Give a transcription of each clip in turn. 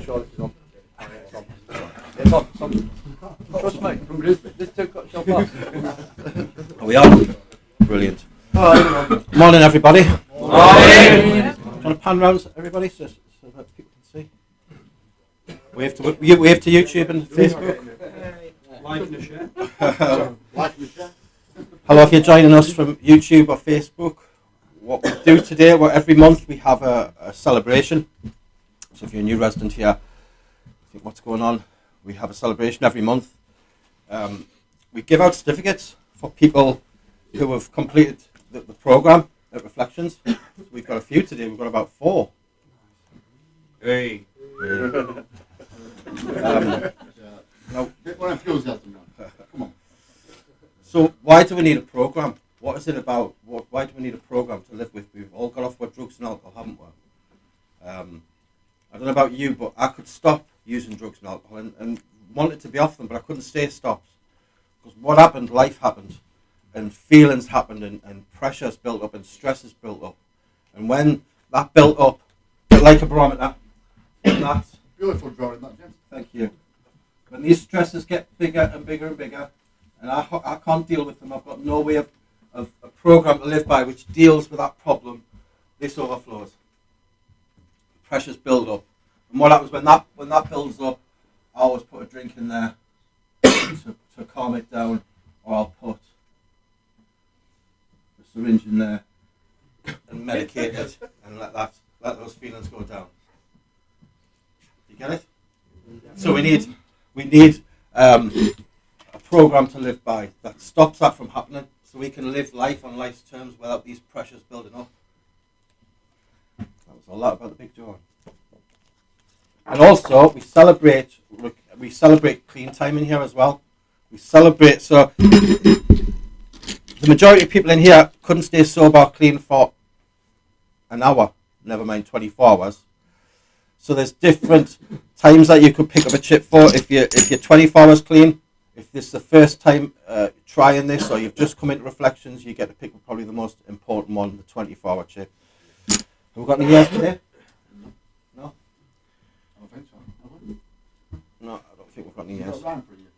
sure this is on. It's on. Trust me, from Grimsby. This took so fast. Are we on? Brilliant. Morning, everybody. Morning. Do you want to pan round, everybody, so that people can see? Wave to YouTube and Facebook. Like and share. Hello, if you're joining us from YouTube or Facebook. What we do today, every month we have a celebration. So if you're a new resident here, think what's going on, we have a celebration every month. We give out certificates for people who have completed the program at Reflections. So we've got a few today, we've got about 4. Hey. Now, Bit more enthusiasm now. Come on. so why do we need a program? What is it about? Why do we need a program to live with? We've all got off with drugs and alcohol, haven't we? I don't know about you, but I could stop using drugs and alcohol and wanted to be off them, but I couldn't stay stopped. Because what happened, life happened, and feelings happened, and pressures built up, and stresses built up. And when that built up, a bit like a barometer, that, Beautiful drawing, that, James. thank you. When these stresses get bigger and bigger and bigger, and I can't deal with them, I've got no way of a program to live by which deals with that problem, this overflows. Pressures build up. And what happens when that builds up, I always put a drink in there to calm it down, or I'll put a syringe in there and medicate it and let those feelings go down. You get it? So we need a program to live by that stops that from happening, so we can live life on life's terms without these pressures building up. That was a lot about the big John. And also we celebrate clean time in here as well. We celebrate, so the majority of people in here couldn't stay sober clean for an hour, never mind 24 hours. So there's different times that you could pick up a chip for. If you're 24 hours clean, if this is the first time trying this, or you've just come into Reflections, you get to pick up probably the most important one, the 24-hour chip. Have we got any years today? No? I don't think so. Have we? No, I don't think we've got any Got years. rhyme for you.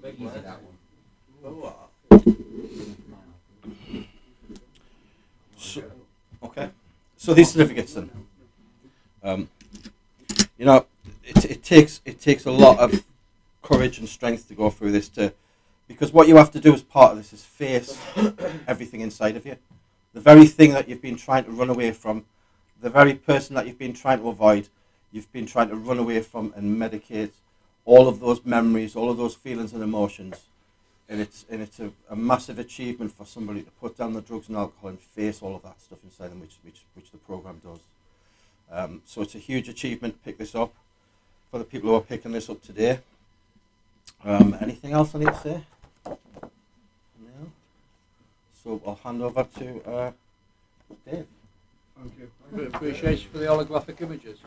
Easy that one. So, okay. So these certificates then. It takes a lot of courage and strength to go through this, because what you have to do as part of this is face everything inside of you. The very thing that you've been trying to run away from, the very person that you've been trying to avoid, you've been trying to run away from and medicate all of those memories, all of those feelings and emotions. And it's a massive achievement for somebody to put down the drugs and alcohol and face all of that stuff inside them, which the program does. So it's a huge achievement to pick this up for the people who are picking this up today. Anything else I need to say? No. So I'll hand over to Dave. Thank you. A bit of appreciation for the holographic images.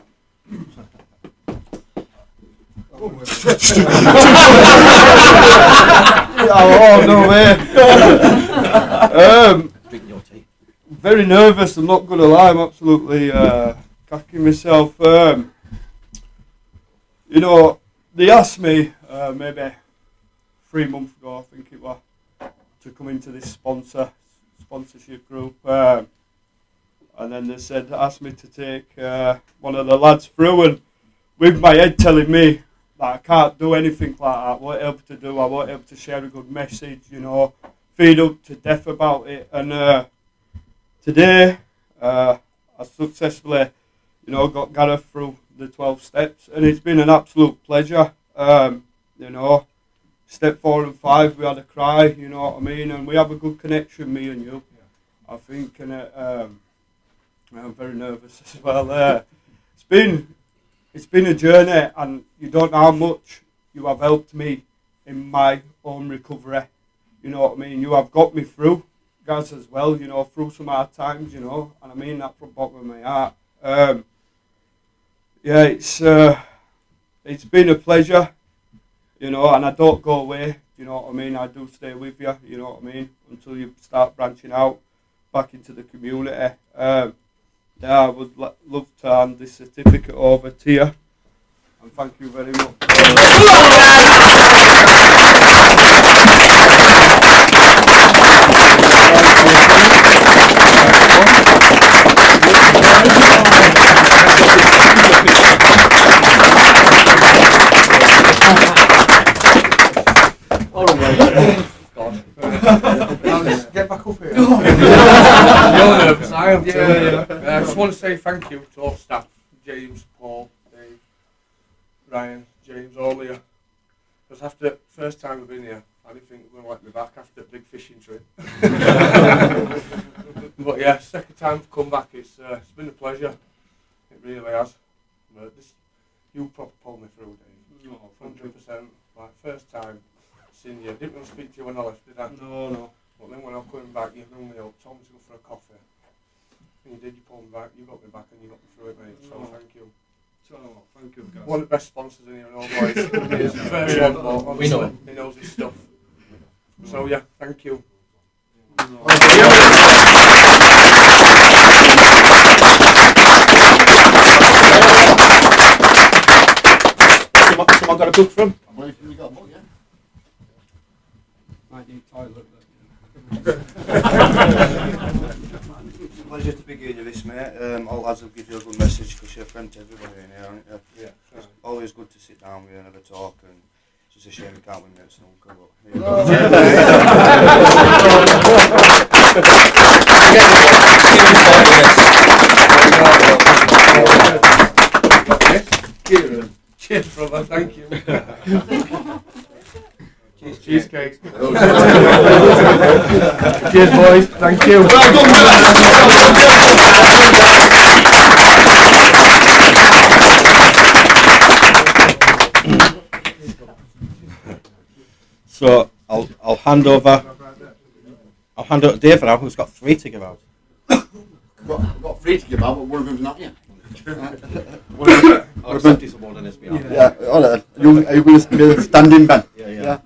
Oh, no way. Drink your tea. Very nervous, I'm not going to lie. I'm absolutely cocking myself. They asked me maybe 3 months ago, I think it was, to come into this sponsorship group. And then they asked me to take one of the lads through, and with my head telling me that I can't do anything like that, I won't able to do, I won't able to share a good message, feed up to death about it. And today, I successfully, got Gareth through the 12 steps, and it's been an absolute pleasure. Step 4 and 5, we had a cry, you know what I mean, and we have a good connection, me and you, I think, and I'm very nervous as well. It's been a journey, and you don't know how much you have helped me in my own recovery. You know what I mean? You have got me through, guys, as well, through some hard times, and I mean that from the bottom of my heart. It's been a pleasure, and I don't go away, you know what I mean? I do stay with you, you know what I mean, until you start branching out back into the community. I would love to hand this certificate over to you. thank you very much. Get back up here. You're nervous, I am too. I just want to say thank you to all staff, James, Paul, Dave, Ryan, James, all of you. Because after first time I've been here, I didn't think we were going to let me back after a big fishing trip. But yeah, second time I've come back, it's been a pleasure. It really has. But you probably pulled me through, Dave. No, 100%. Like first time seeing you. Didn't want to speak to you when I left, did I? No. But then when I'm coming back, you rung me up, told me to go for a coffee. And you did, you pulled me back, you got me back and you got me through it, mate. So thank you. So, thank you, guys. One of the best sponsors in here in all boys. He's the first one, but obviously he knows his stuff. So yeah, thank you. Someone got a book from? I'm waiting for you to get a book, yeah? Might need toilet. Pleasure to be giving you this, mate. All lads will give you a good message because you're a friend to everybody in here, aren't you? Yeah. It's always good to sit down with you and have a talk, and it's just a shame you can't win me at snooker, but here you go. Cheers. Cheers, brother. Thank you. Cheesecake. Cheers, boys. Thank you. So I'll hand over. I'll hand over to Dave now, who's got 3 to give out. I've got 3 to give out, but one of them's not here. I'll accept his award on his behalf. Yeah, all right. Are you going to be standing, Ben? Yeah.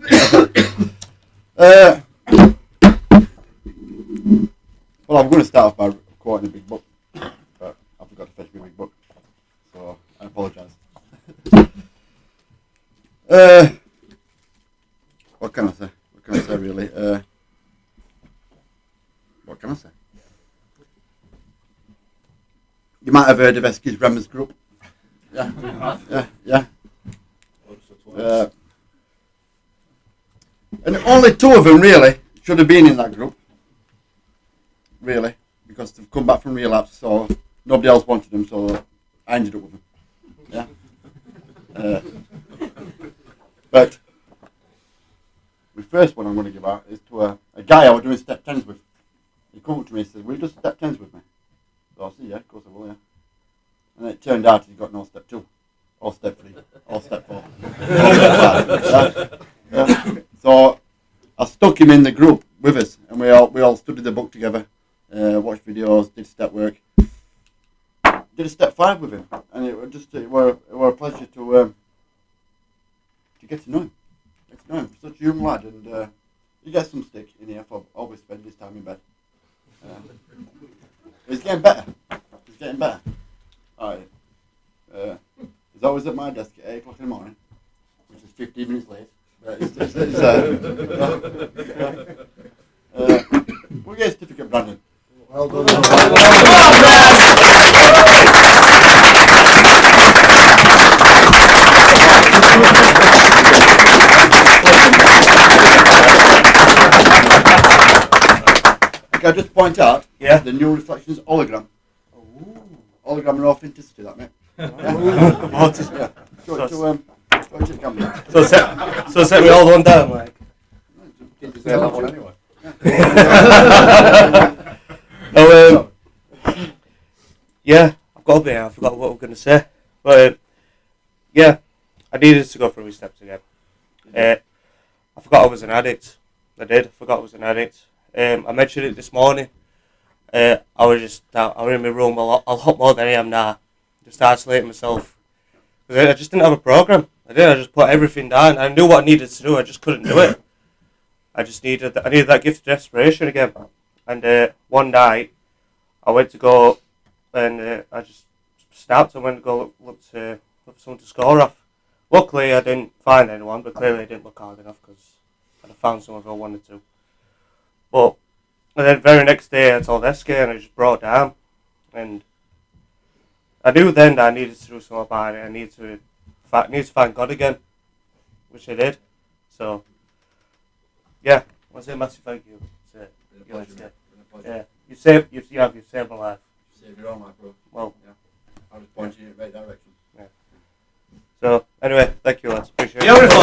Well, I'm going to start off by quoting a big book, but I forgot to fetch my big book, so I apologise. What can I say? What can I say, really? What can I say? You might have heard of Eskies Bremmers Group. Yeah. And only 2 of them really should have been in that group. Really, because they've come back from relapse, so nobody else wanted them, so I ended up with them. Yeah. But the first one I'm going to give out is to a guy I was doing step 10s with. He came up to me and said, "Will you do step 10s with me?" So I said, "Yeah, of course I will, yeah." And it turned out he got no step 2, or step 3, or step 4. Or step 5. So I stuck him in the group with us, and we all studied the book together, watched videos, did step work. Did a step 5 with him, and it were a pleasure to get to know him. Such a young lad, and he gets some stick in here for always spending his time in bed. He's getting better. Alright. He's always at my desk at 8 o'clock in the morning, which is 15 minutes late. But we'll get a certificate, Brandon. Well done. Can I just point out? Yeah. The new reflections hologram. Hologram and authenticity, that mate. Yeah. Show it to the camera. So set me all one down, like. Didn't deserve that one anyway. Yeah, I've got up there. I forgot what I was going to say, but yeah, I needed to go through his steps again. I forgot I was an addict. I forgot I was an addict. I mentioned it this morning. I was in my room a lot more than I am now. Just isolating myself. Because I just didn't have a program. I just put everything down. I knew what I needed to do. I just couldn't do it. I needed that gift of desperation again. And one night, I went to go and I just stopped and went to go look for someone to score off. Luckily, I didn't find anyone, but clearly I didn't look hard enough because I'd have found someone if I wanted to. But and then the very next day, I told SK and I just brought it down. And I knew then that I needed to do something about it. I needed to find God again, which I did. So, yeah, I want to say a massive thank you. That's it. Yeah, you saved my life. Saved your own life, bro. Well, yeah. I was pointing you in the right direction. Yeah. So, anyway, thank you, lads. Appreciate it. Beautiful.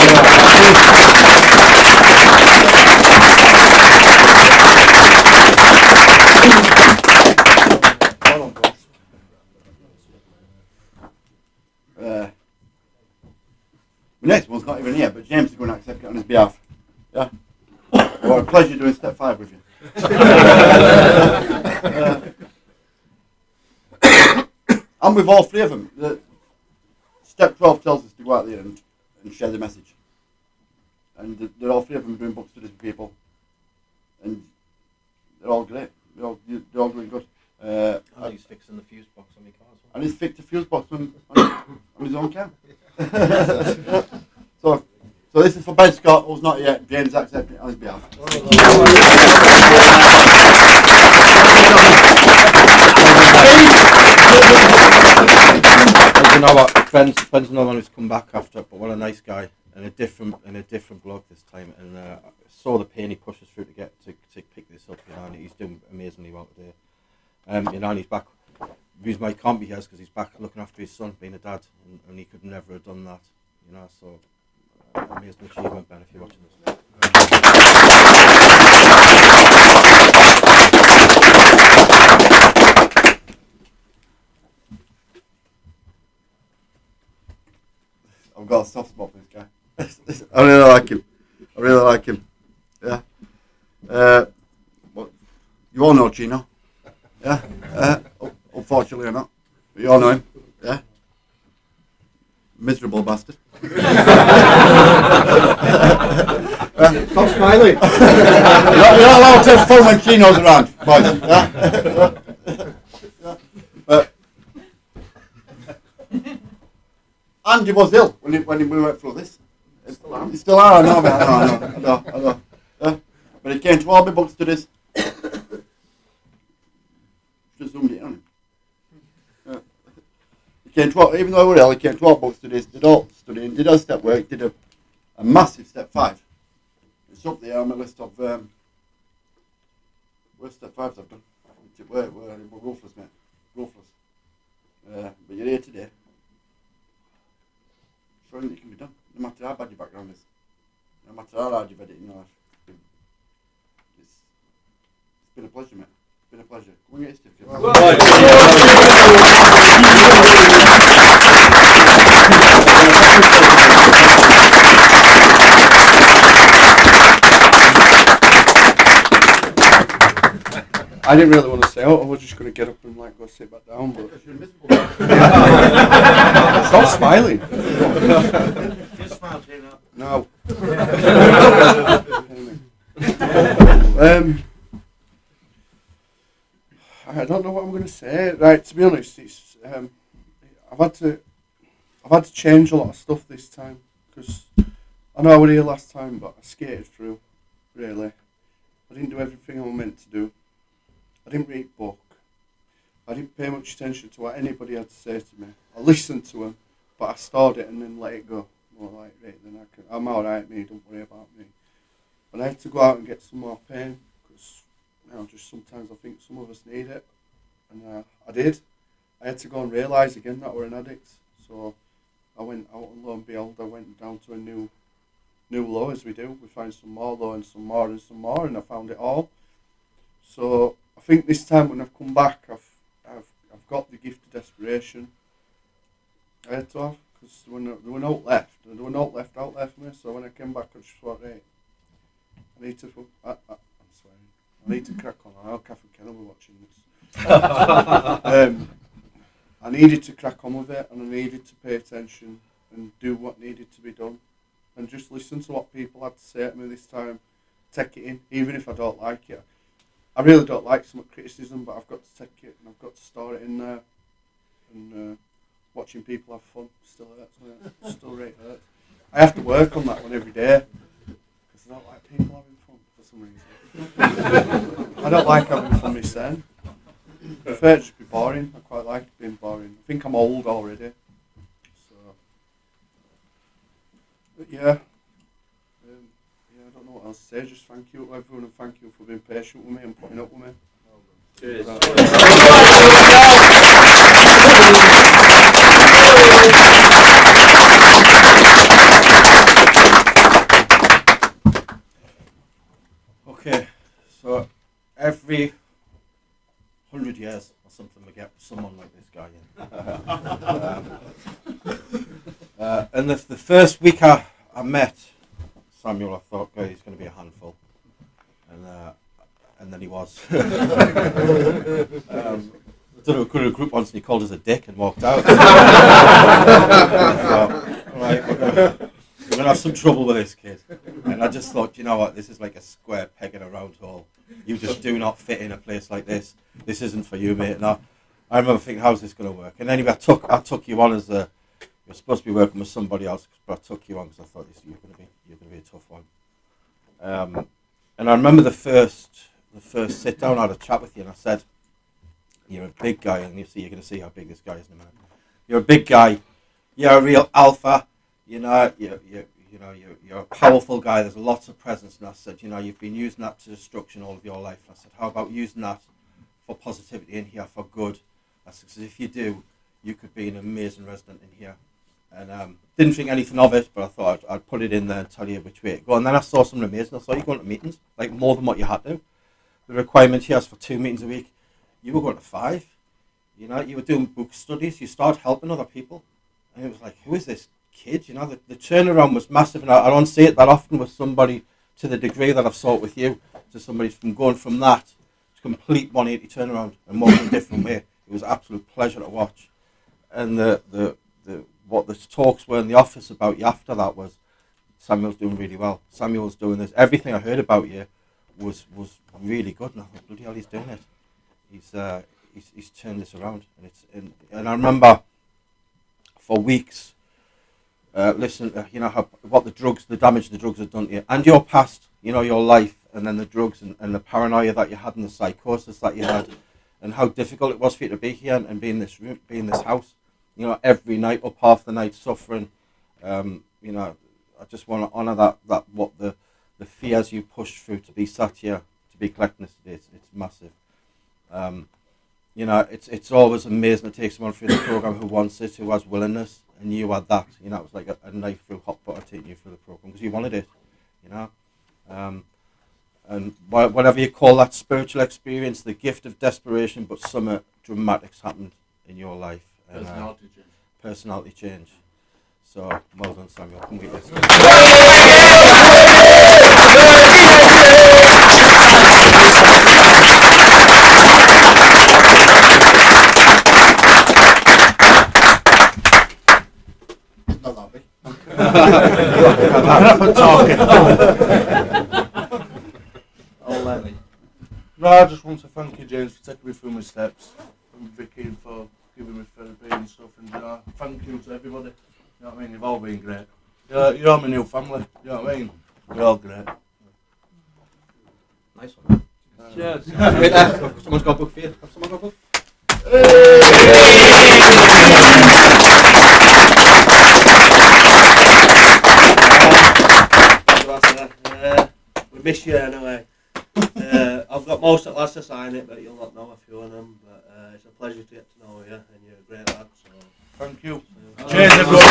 The next one's not even here, but James is going to accept it on his behalf. Yeah. Well, a pleasure doing step 5 with you. And with all 3 of them. Step 12 tells us to go out there and share the message. And they're all 3 of them doing book studies with people. And they're all great. They're all doing good. And he's fixing the fuse box on my car as well. And he's fixed a fuse box on his own car. So this is for Ben Scott, who's not yet. James accepting it on his behalf. You know what? Friends no one who's come back after, but what a nice guy and a different bloke this time. And I saw the pain he pushes through to get to pick this up. You know, and he's doing amazingly well today. You know, and he's back. The reason why he can't be here is because he's back looking after his son, being a dad, and he could never have done that. You know, so amazing achievement, Ben, if you're watching this. I've got a soft spot for this guy. I really like him. Yeah. Well, you all know Chino. Yeah. Unfortunately or not. But you all know him. Yeah. Miserable bastard. Stop smiling. You're not allowed to have fun when Chino's around, boys. Yeah. Andy was ill when we went through this. He's still are. I know, mate. I know. Yeah. But he came to all my book studies. Just zoomed in on him. Yeah. He came to all, even though we were ill, he came to all book studies, did all studying, did all step work, did a massive step 5. It's up there on my list of worst step 5s I've done. We're ruthless, mate. Ruthless. But you're here today. Showing that it can be done, no matter how bad your background is, no matter how hard you've had it in your life. It's been a pleasure, mate. It's been a pleasure. Go and get your certificate. I didn't really want to say, I was just going to get up and like go sit back down, but stop smiling. Just smile, Gino. No. I don't know what I'm going to say. Right, to be honest, it's I've had to change a lot of stuff this time because I know I was here last time, but I skated through. Really, I didn't do everything I was meant to do. I didn't read book. I didn't pay much attention to what anybody had to say to me. I listened to them, but I stored it and then let it go. Well, like, right, then I'm all right, me. Don't worry about me. But I had to go out and get some more pain because just sometimes I think some of us need it, and I did. I had to go and realise again that we're an addict. So I went out and lo and behold, I went down to a new low as we do. We find some more low and some more and some more, and I found it all. So I think this time when I've come back, I've got the gift of desperation. I had to have because there were no left. There were no left out there for me. So when I came back, I just thought, right, I need to. I'm swearing. I need to crack on. I know Catherine Keller will be watching this. I needed to crack on with it, and I needed to pay attention and do what needed to be done, and just listen to what people had to say to me this time. Take it in, even if I don't like it. I really don't like some criticism, but I've got to take it and I've got to store it in there. And watching people have fun still hurts. Still really hurts. I have to work on that one every day because I don't like people having fun for some reason. I don't like having fun myself. I prefer it to just be boring. I quite like being boring. I think I'm old already. So, but yeah. I don't know what else to say. Just thank you to everyone and thank you for being patient with me and putting up with me. Cheers. Okay, so every 100 years or something we get someone like this guy in. And the first week I met Samuel, I thought, God, he's going to be a handful. And then he was. Done a group once and he called us a dick and walked out. I thought, all right, we're going to have some trouble with this kid. And I just thought, you know what, this is like a square peg in a round hole. You just do not fit in a place like this. This isn't for you, mate. And I remember thinking, how's this going to work? And anyway, I took you on as you're supposed to be working with somebody else, but I took you on because I thought you're going to be a tough one. And I remember the first sit down, I had a chat with you, and I said, "You're a big guy, and you're going to see how big this guy is in a minute. You're a big guy. You're a real alpha. You're a powerful guy. There's lots of presence." And I said, "You've been using that to destruction all of your life." And I said, "How about using that for positivity in here, for good?" I said, "Because if you do, you could be an amazing resident in here." And didn't think anything of it, but I thought I'd put it in there and tell you which way to go. And then I saw something amazing. I saw you going to meetings, like more than what you had to. The requirement here is for 2 meetings a week. You were going to 5. You were doing book studies. You started helping other people. And it was like, who is this kid? The turnaround was massive. And I don't see it that often with somebody to the degree that I've saw it with you, to somebody from going from that to complete 180 turnaround and more in a different way. It was an absolute pleasure to watch. And what the talks were in the office about you after that was, Samuel's doing really well. Samuel's doing this. Everything I heard about you was really good, and I thought, bloody hell, he's doing it. He's turned this around, and I remember for weeks, what the damage the drugs had done to you, and your past, your life, and then the drugs and the paranoia that you had and the psychosis that you had, and how difficult it was for you to be here and be in this room, be in this house. Every night, up half the night, suffering. I just want to honour that what the fears you pushed through to be sat here, to be collecting this today. It's massive. It's always amazing to take someone through the program who wants it, who has willingness, and you had that. It was like a knife through hot butter taking you through the program because you wanted it. And whatever you call that spiritual experience, the gift of desperation, but something dramatic's happened in your life. Personality change. So, well done, Samuel. Come get this. Not that big. No, I just want to thank you, James, for taking me through my steps, and Vicky for giving me therapy and stuff, and thank you to everybody. You know what I mean? You've all been great. You're my new family. You know what I mean? You're all great. Nice one. Cheers. Wait there. Someone's got a book for you. Have someone got a book? We miss you anyway. I've got most of the lads to sign it, but you'll not know a few of them. But it's a pleasure to get to know you, and you're a great lad. So. Thank you. Cheers, everyone.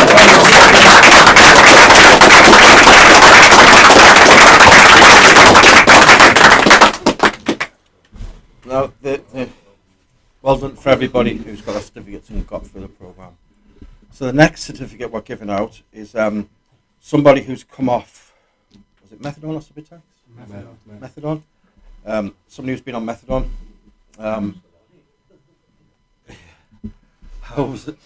Now, well done for everybody who's got a certificate and got through the program. So the next certificate we're giving out is somebody who's come off, was it methadone or Subutex? Methadone. Somebody who's been on methadone. How was it?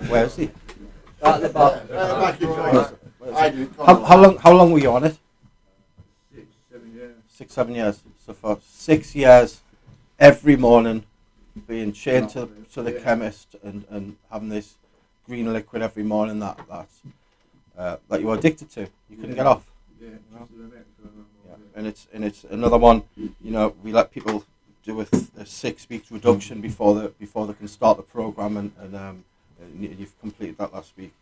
Where is he? At the bottom. Back in choice. I do. How long were you on it? 6, 7 years. 6, 7 years. So for 6 years, every morning, being chained to the chemist and having this green liquid every morning that you were addicted to. You couldn't get off. Yeah. And it's another one. We let people do a 6 weeks reduction before they can start the program, and you've completed that last week.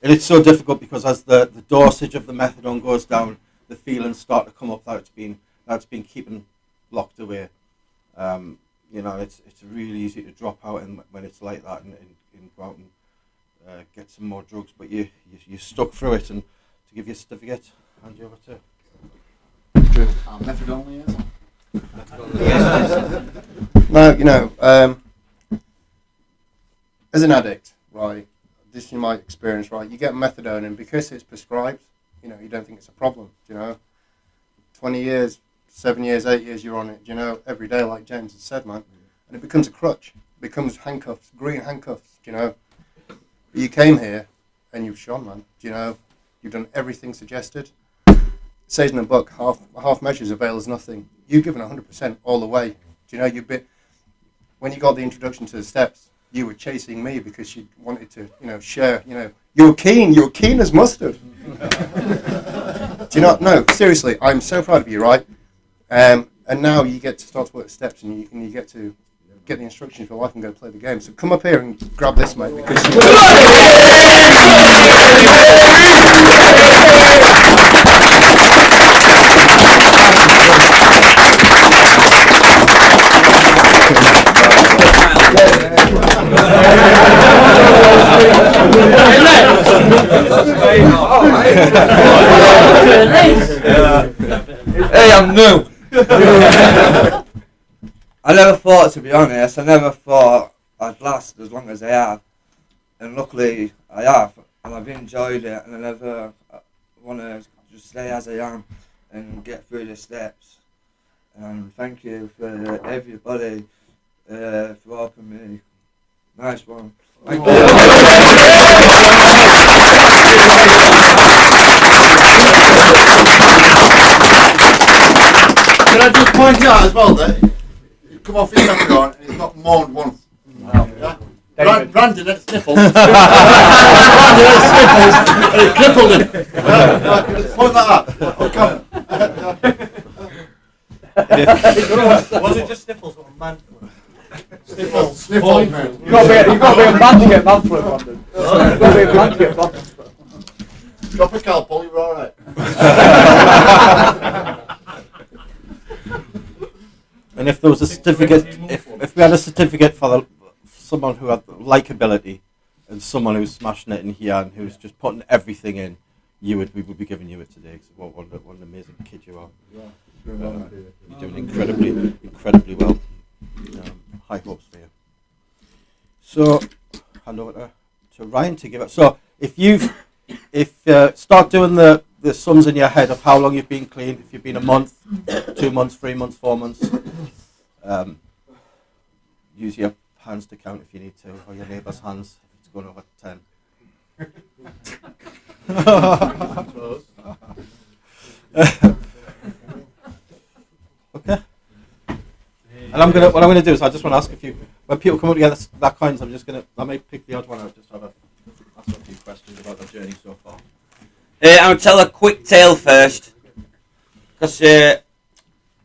And it's so difficult because as the dosage of the methadone goes down, the feelings start to come up that it's been keeping locked away. It's really easy to drop out when it's like that and go out and get some more drugs. But you stuck through it, and to give you a certificate, hand you over to. Methadone, No, as an addict, right, this is my experience, right, you get methadone, and because it's prescribed, you don't think it's a problem, 20 years, 7 years, 8 years you're on it, every day, like James has said, man, and it becomes a crutch, it becomes handcuffs, green handcuffs, But you came here, and you've shone, man, you've done everything suggested. It says in the book, half measures avail as nothing. You've given 100% all the way. When you got the introduction to the steps, you were chasing me because you wanted to, share, you're keen as mustard. No, seriously, I'm so proud of you, right? And now you get to start to work the steps, and you get to get the instructions for life and go play the game. So come up here and grab this, mate, because Hey, I'm new. I never thought, to be honest, I'd last as long as I have. And luckily I have, and I've enjoyed it, and I never want to just stay as I am and get through the steps. And thank you for everybody for helping me. Nice one. Thank you. Can I just point out as well that you come off his methadone and he's not moaned once. No. Yeah? Brandon had sniffles. Brandon had sniffles and it crippled him. Point that out. Was it just sniffles or man flu? Sniffles, man. You've got to be a man to get man flu, Brandon. You've got to be a man to get man flu. Drop a Calpol, you're alright. And if there was a certificate, if we had a certificate for someone who had likability and someone who's smashing it in here and who's just putting everything in, we would be giving you it today. What an amazing kid you are. You're doing incredibly well. High hopes for you. So, hand over to Ryan to give it. So, if start doing the sums in your head of how long you've been clean, if you've been a month, 2 months, 3 months, 4 months, use your hands to count if you need to, or your neighbour's hands if it's going over 10. And what I'm gonna do is I just want to ask a few. When people come up together that coins, I may pick the odd one out. Just have ask a few questions about their journey so far. I'll tell a quick tale first, because I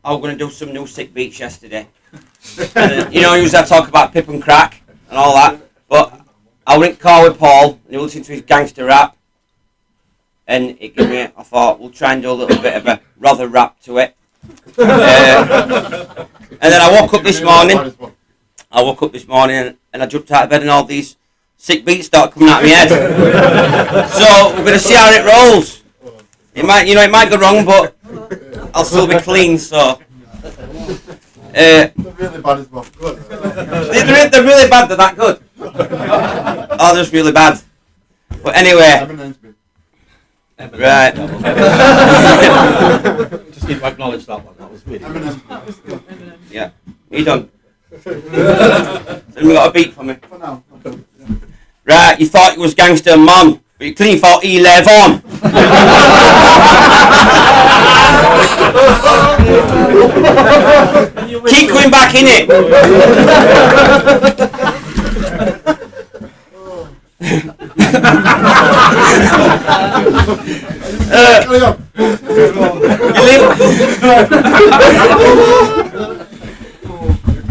was going to do some new sick beats yesterday. And, usually I talk about pip and crack and all that, but I went in the car with Paul, and he was listening to his gangster rap, and it gave me, I thought, we'll try and do a little bit of a rather rap to it. And then I woke up this morning, and I jumped out of bed, and all these sick beats start coming out of my head. So we're going to see how it rolls. It might go wrong, but I'll still be clean. So they're really bad as well. Good. They're really bad. They're that good. Oh, just really bad. But anyway, right. Just need to acknowledge that one. That was really good. Yeah, you done. Then we got a beat for me. For now. Right, you thought it was Gangster Man, but you clearly thought he live on. Keep coming back in it.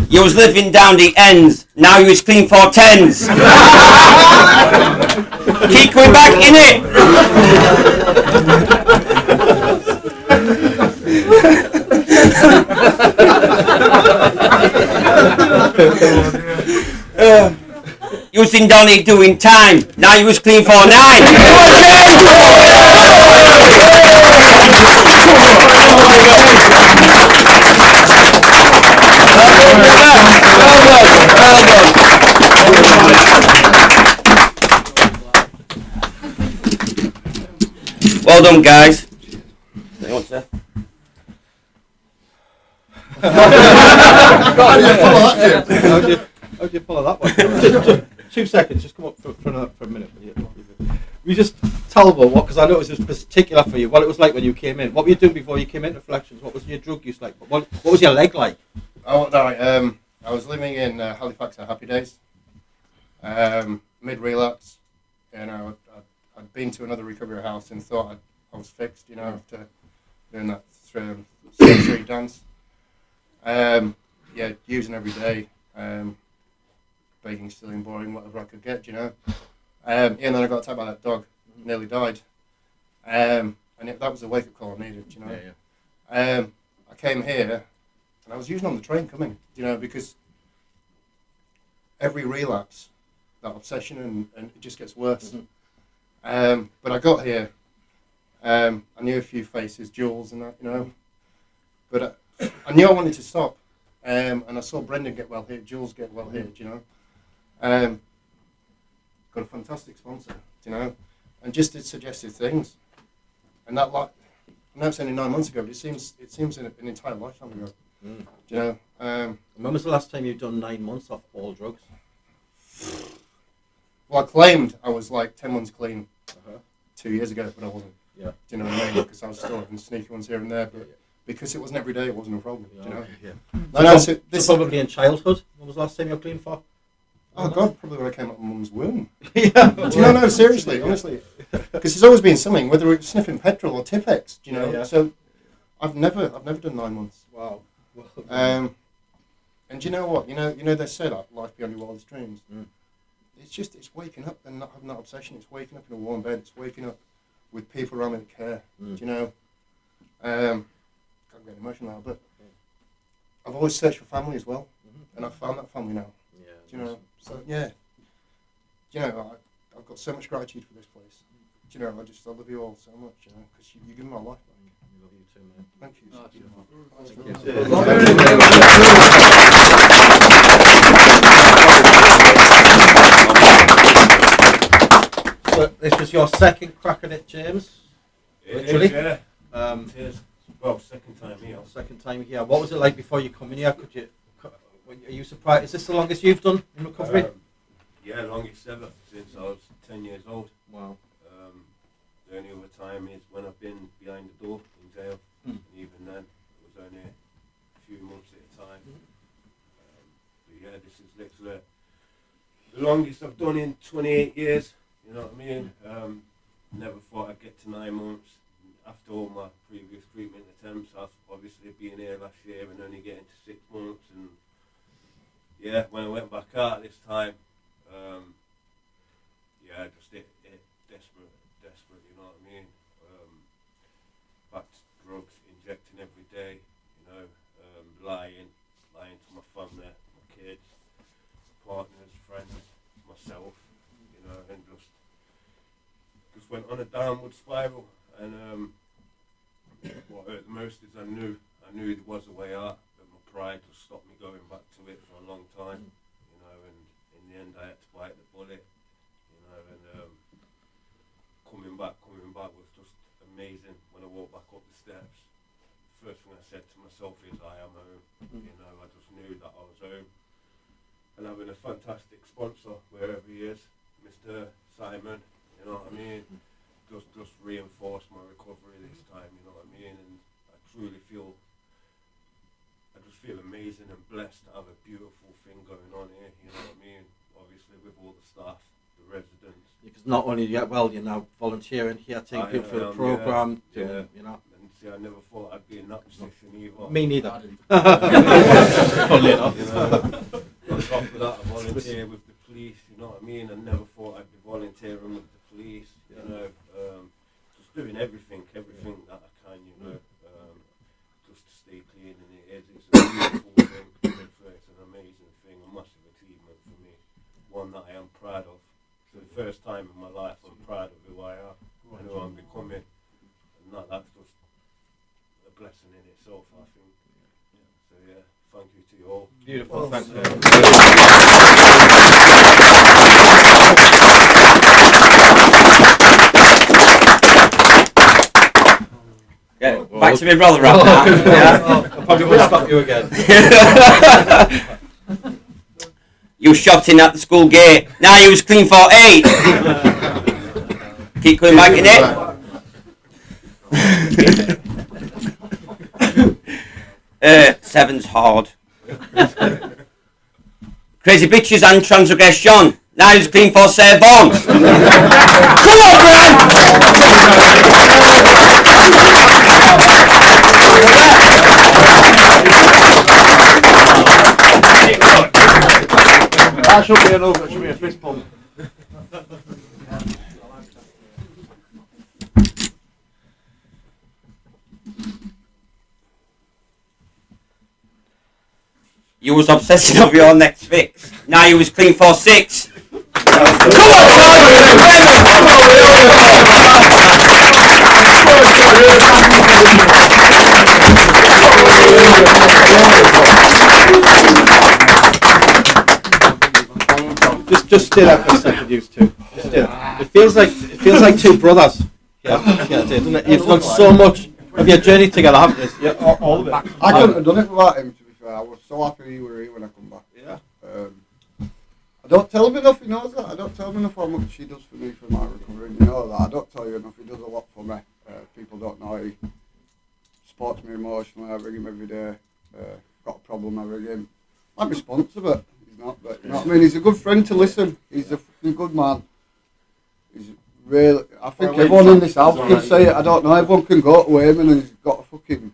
You was living down the ends, now you was clean for tens. Keep coming back in it. You was in Donny doing time, now you was clean for 9. Well done, guys. Anyone say? How do you follow that one? Just 2 seconds, just come up for a minute. We just tell them what, because I know it was particular for you, what it was like when you came in. What were you doing before you came into Reflections? What was your drug use like? What was your leg like? Oh, no, I was living in Halifax at Happy Days, mid-relapse, and I'd been to another recovery house and thought I was fixed, you know, after doing that street dance. Yeah, using every day, baking, stealing, boring, whatever I could get, you know. And then I got attacked by that dog, nearly died. And that was the wake-up call I needed, you know. I came here, and I was using on the train coming, you know, because every relapse, that obsession, and it just gets worse. But I got here, I knew a few faces, Jules and that, you know. But I knew I wanted to stop. And I saw Brendan get well here, Jules get well here, you know. Got a fantastic sponsor, you know, and just did suggestive things. And that, like, I know it's only 9 months ago, but it seems an entire lifetime ago. Do you know? When was the last time you've done 9 months off all drugs? Well, I claimed I was like 10 months clean 2 years ago, but I wasn't. Yeah. Do you know what I mean? Because I was still having sneaky ones here and there, but because it wasn't every day, it wasn't a problem. Do you know? So probably in childhood. When was the last time you were clean for? Oh God, probably when I came out of mum's womb. Yeah. Do you know? No, seriously, honestly, because there's always been something, whether it's sniffing petrol or Tipex. Do you know? Yeah. So I've never done 9 months. Wow. And you know what? You know they say that life beyond your wildest dreams. It's waking up and not having that obsession. It's waking up in a warm bed. It's waking up with people around me that care. Do you know? I'm getting emotional now, but I've always searched for family as well, and I've found that family now. Yeah. Do you know? So yeah. You know, I've got so much gratitude for this place. Do you know? I love you all so much. You know, because you give me my life back. I love you too, man. Thank you. So this was your second crack at it, James. Literally. It is. Well, second time here. Second time here. What was it like before you come in here? Are you surprised? Is this the longest you've done in recovery? Yeah, longest ever since I was 10 years old. Wow. The only other time is when I've been behind the door in jail. And even then, it was only a few months at a time. But yeah, this is literally the longest I've done in 28 years. You know what I mean? Never thought I'd get to 9 months. After all my previous treatment attempts, I've obviously been here last year and only getting to 6 months. And yeah, when I went back out this time, yeah, just it desperate, you know what I mean? Back to drugs, injecting every day, you know, lying to my family, my kids, partners, friends, myself, you know, and just went on a downward spiral. And what hurt the most is I knew there was a way out, but my pride just stopped me going back to it for a long time, you know, and in the end I had to bite the bullet, you know, and coming back was just amazing. When I walked back up the steps, the first thing I said to myself is I am home, you know, I just knew that I was home. And having a fantastic sponsor wherever he is, Mr. Simon, you know what I mean? Just reinforced my recovery this time, you know what I mean? And I all the staff, the residents. Because not only you're now volunteering here, taking people through the program, doing, you know. And see, I never thought I'd be in that position either. Me neither. Funnily enough. You know, on top of that, I volunteer with the police. You know what I mean? I never thought I'd be volunteering with the police. You know, just doing everything that I can. You know, just to stay clean. And it's a beautiful thing. It's an amazing thing, a massive achievement for me. One that I am proud of. For the first time in my life, I'm proud of who I am and who I'm becoming. And that's just a blessing in itself, I think. So yeah, thank you to you all. Beautiful, thanks. Yeah, back to my brother right now. Yeah. I probably won't stop you again. You shot in at the school gate. Now you was clean for 8. Keep coming back in it. 7's hard. Crazy bitches and transgression. Now he's clean for 7. Come on, That should be enough, that should be a fist pump. You was obsessing over your next fix. Now you was clean for 6. Come Just stay there for a second, you two. Just stay there. It feels like two brothers. Yeah, doesn't it? You've done so much of your journey together, haven't you? Yeah, all of it. I couldn't have done it without him, to be fair. I was so happy he were here when I come back. Yeah. I don't tell him enough, he knows that. I don't tell him enough how much he does for me for my recovery. You know that. I don't tell you enough. He does a lot for me. People don't know. He supports me emotionally. I ring him every day. Got a problem, I ring him. Might be sponsored, but he's not. But you know what I mean? He's a good friend to listen. He's a fucking good man. He's really. I think everyone in this house can say it. I don't know. Everyone can go to him and he's got a fucking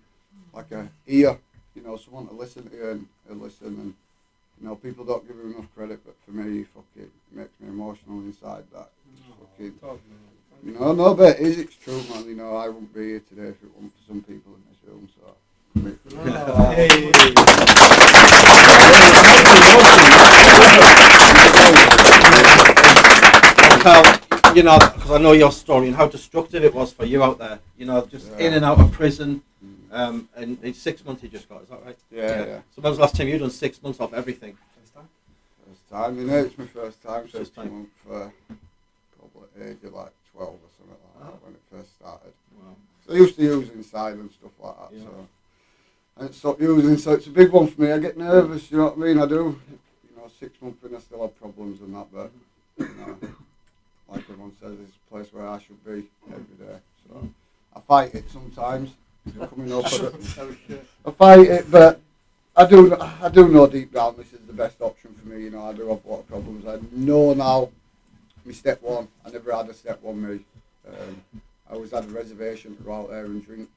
like a ear. You know, someone to listen to you and listen and. You know, people don't give him enough credit, but for me, fucking makes me emotional inside that. Fucking, you know, no, but it's true, man. You know, I wouldn't be here today if it wasn't for some people in this room, so. You know, because I know your story and how destructive it was for you out there. You know, just in and out of prison. And it's 6 months you just got, is that right? Yeah. So when was the last time you done 6 months off everything? First time, you know, it's my first time. First time. Month, probably age of like 12 or something like that when it first started. Wow. So I used to use inside and stuff like that, so I stopped using, so it's a big one for me. I get nervous, you know what I mean? I do. You know, 6 months in, I still have problems and that, but, you know, like everyone says, it's a place where I should be every day. So I fight it sometimes. Coming up, I fight it, but I do know deep down this is the best option for me. You know, I do have a lot of problems. I know now. My step one, I never had a step one. Me, I always had a reservation to go out there and drink.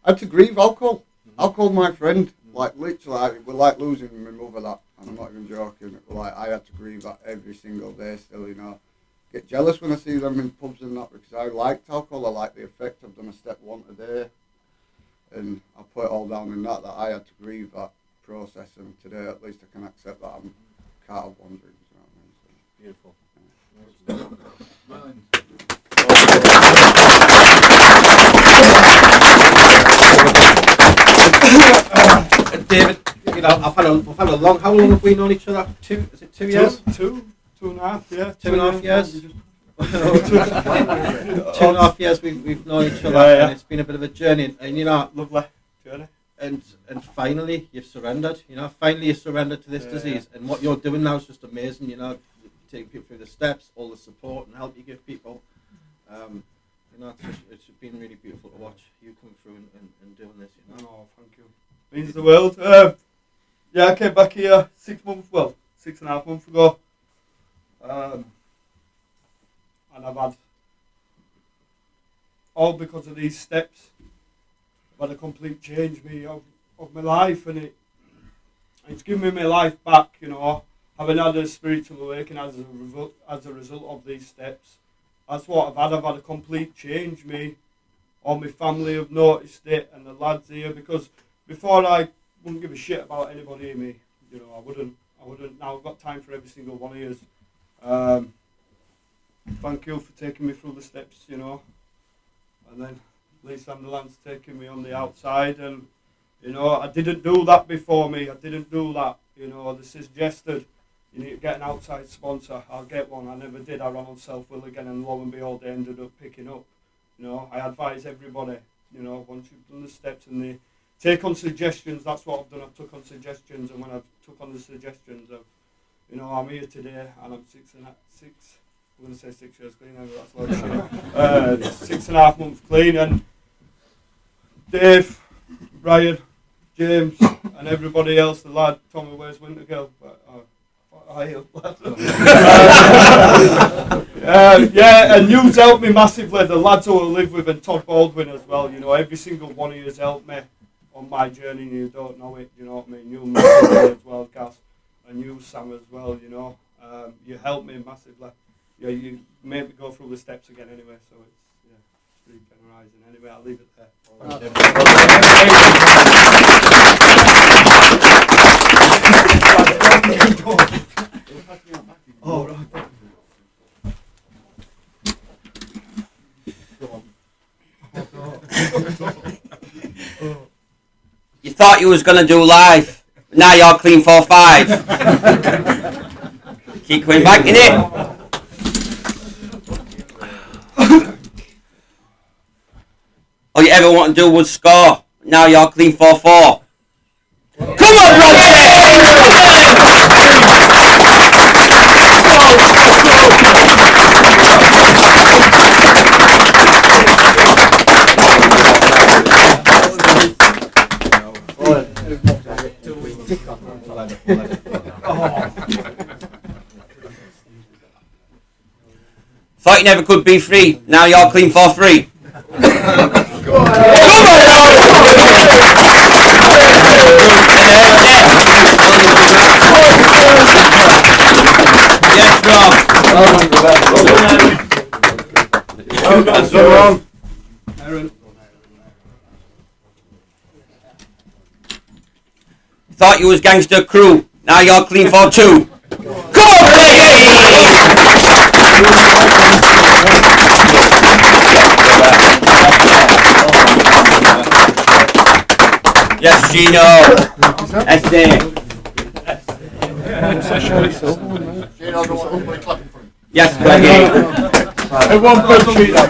I had to grieve alcohol. Alcohol, my friend, like literally, it was like losing my mother. That, and I'm not even joking. It was like I had to grieve that every single day. Still, you know, get jealous when I see them in pubs and that because I liked alcohol. I liked the effect. I've done a step one today. And I put it all down in that I had to grieve that process, and today at least I can accept that I'm can't have one drink. You know what I mean? David, you know, I've had a long. How long have we known each other? 2 years? 2.5, yeah. 2.5 years. 2.5 years we've known each other, and it's been a bit of a journey. And you know, lovely journey. And finally you've surrendered. You know, finally you surrendered to this disease, and what you're doing now is just amazing. You know, taking people through the steps, all the support and help you give people. You know, it's been really beautiful to watch you come through and doing this. You know. Oh, thank you. Means the world. I came back here 6.5 months ago. And I've had, all because of these steps, I've had a complete change of my life, and it's given me my life back, you know, having had a spiritual awakening as a result of these steps. That's what I've had a complete change. All my family have noticed it, and the lads here, because before I wouldn't give a shit about anybody in me, you know, I wouldn't. Now I've got time for every single one of you. Thank you for taking me through the steps, you know, and then Lisa and the lads taking me on the outside, and you know, I didn't do that before me. I didn't do that, you know. They suggested you need to get an outside sponsor. I'll get one. I never did. I ran on self-will again, and lo and behold, they ended up picking up. You know, I advise everybody, you know, once you've done the steps and they take on suggestions, that's what I've done. I've took on suggestions, and when I've took on the suggestions of, you know, I'm here today, and I'm I'm going to say 6 years clean, but that's a lot of shit. 6.5 months clean, and Dave, Brian, James, and everybody else, the lad, Tommy, where's Winter Girl? Yeah, and you've helped me massively. The lads who I live with, and Todd Baldwin as well. You know, every single one of you has helped me on my journey, and you don't know it. You know what I mean? You massively as well, Cass, and you, Sam, as well. You know, you helped me massively. Yeah, you made me go through the steps again anyway. So it's really generalising. Anyway, I'll leave it there. Oh, right. You thought you was going to do live. Now you're clean 4-5. Keep coming back, innit? All you ever want to do was score. Now you're clean 4-4. Come on, Roger! Thought you never could be free. Now you're clean 4-3. Yes, Rob. Thought you was gangster crew. Now you're clean 4-2. Come on, yes, Gino. SD. Yes, Greggy. Everyone put sheet up.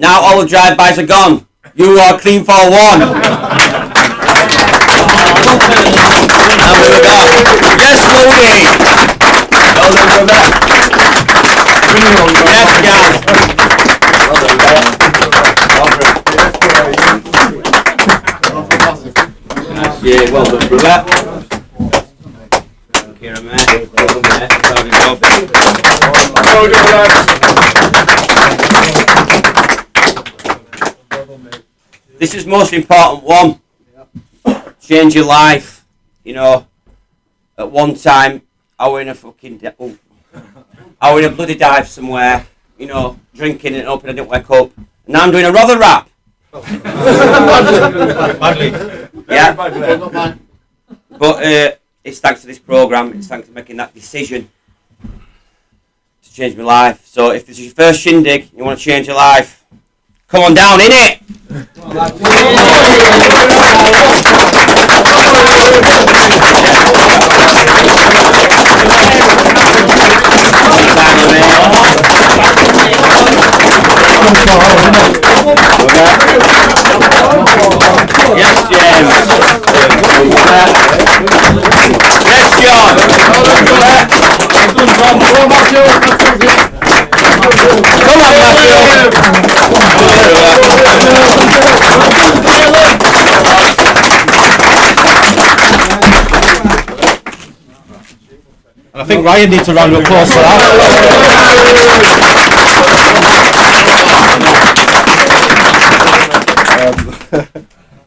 Now all the drive-bys are gone. You are clean 4-1. And we've got, yes, Louie. Well done, brother. Yes, guys. Yeah, well done, brother. Thank you, mate. Well done, mate. Well done, This is the most important one. Change your life. You know, at one time, I were in a bloody dive somewhere, you know, drinking and hoping I didn't wake up. And now I'm doing a Rother rap. Yeah. But it's thanks to this programme, it's thanks to making that decision to change my life. So if this is your first shindig, you want to change your life, come on down, innit? Yes, James. Yes, John. And I think Ryan needs a round of applause for that.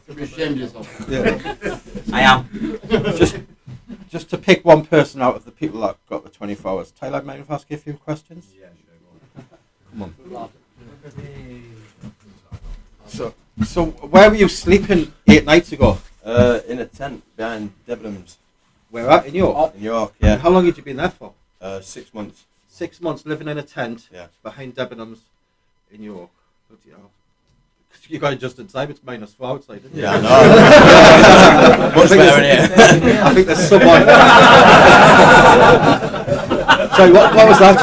You'll be ashamed of yourself. Yeah. I am. Just to pick one person out of the people that got the 24 hours. Tyler, mind if I ask you a few questions? Yeah, sure. Come on. So where were you sleeping 8 nights ago? In a tent behind Debenhams. Where at? In York? In York, And yeah. how long had you been there for? 6 months. 6 months living in a tent Yeah. behind Debenhams in York. Bloody hell. You got adjusted time, it's -4 outside, isn't it? Yeah, I know. Much better in here. I think there's someone. Sorry, what was that?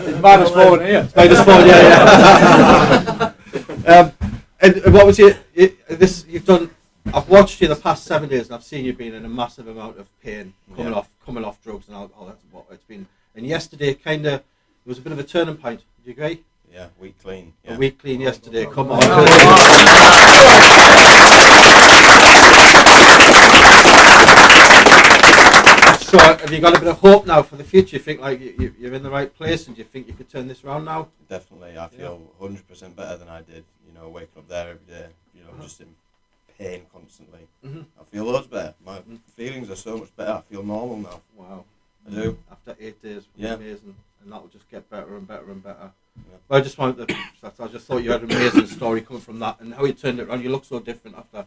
It's -4 in here. -4, yeah. And what was this? You've done. I've watched you the past 7 years, and I've seen you being in a massive amount of pain, coming off drugs and alcohol. That's what it's been. And yesterday, there was a bit of a turning point. Do you agree? Yeah, week clean. Yeah. A week clean yesterday. Come on. So, have you got a bit of hope now for the future? You think like you're in the right place, and do you think you could turn this around now? Definitely. I feel 100% better than I did. You know, waking up there every day. You know, just in pain constantly. Mm-hmm. I feel loads better. My feelings are so much better. I feel normal now. Wow. I do. After 8 days, Yeah. amazing, and that will just get better and better and better. Yeah. But I just wanted to. I just thought you had an amazing story coming from that, and how you turned it around. You look so different after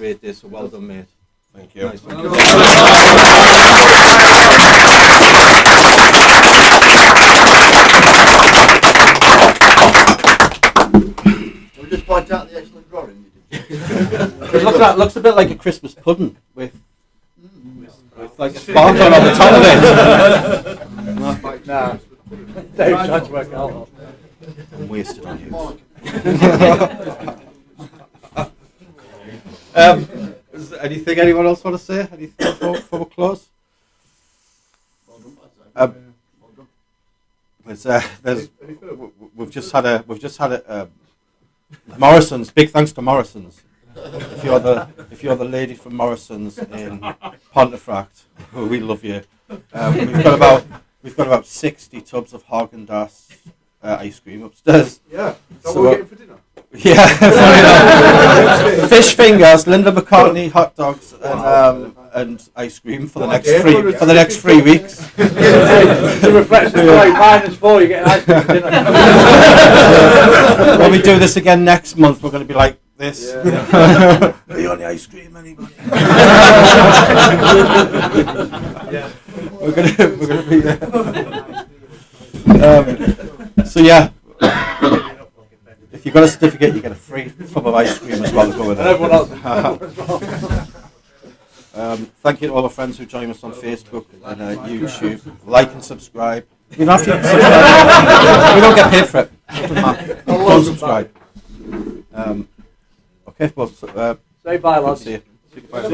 8 days. So well done, mate. Thank you. Nice one. We'll just point out the excellent drawing you did. It looks a bit like a Christmas pudding with like a sparkle on the top of it. Nah. Dave's trying to work out. I'm wasted on you. Is there anything anyone else want to say? Anything before we close? We've just had a Morrison's. Big thanks to Morrison's. If you're the lady from Morrison's in Pontefract, we love you. We've got about 60 tubs of Haagen-Dazs ice cream upstairs. Yeah. So we're getting for dinner. Yeah, fish fingers, Linda McCartney hot dogs, and ice cream for the next 3 weeks. The reflection of like -4, you're getting ice cream for dinner. When we do this again next month, we're going to be like this. Yeah. Are you on the ice cream, anybody? Yeah. We're going to be there. So yeah. If you've got a certificate, you get a free tub of ice cream as well. Go with it. And everyone else. Thank you to all our friends who join us on Facebook and YouTube. Like and subscribe. You don't have to subscribe. We don't get paid for it. It doesn't matter. Don't subscribe. Okay, well, Say bye, lads. see you. Bye.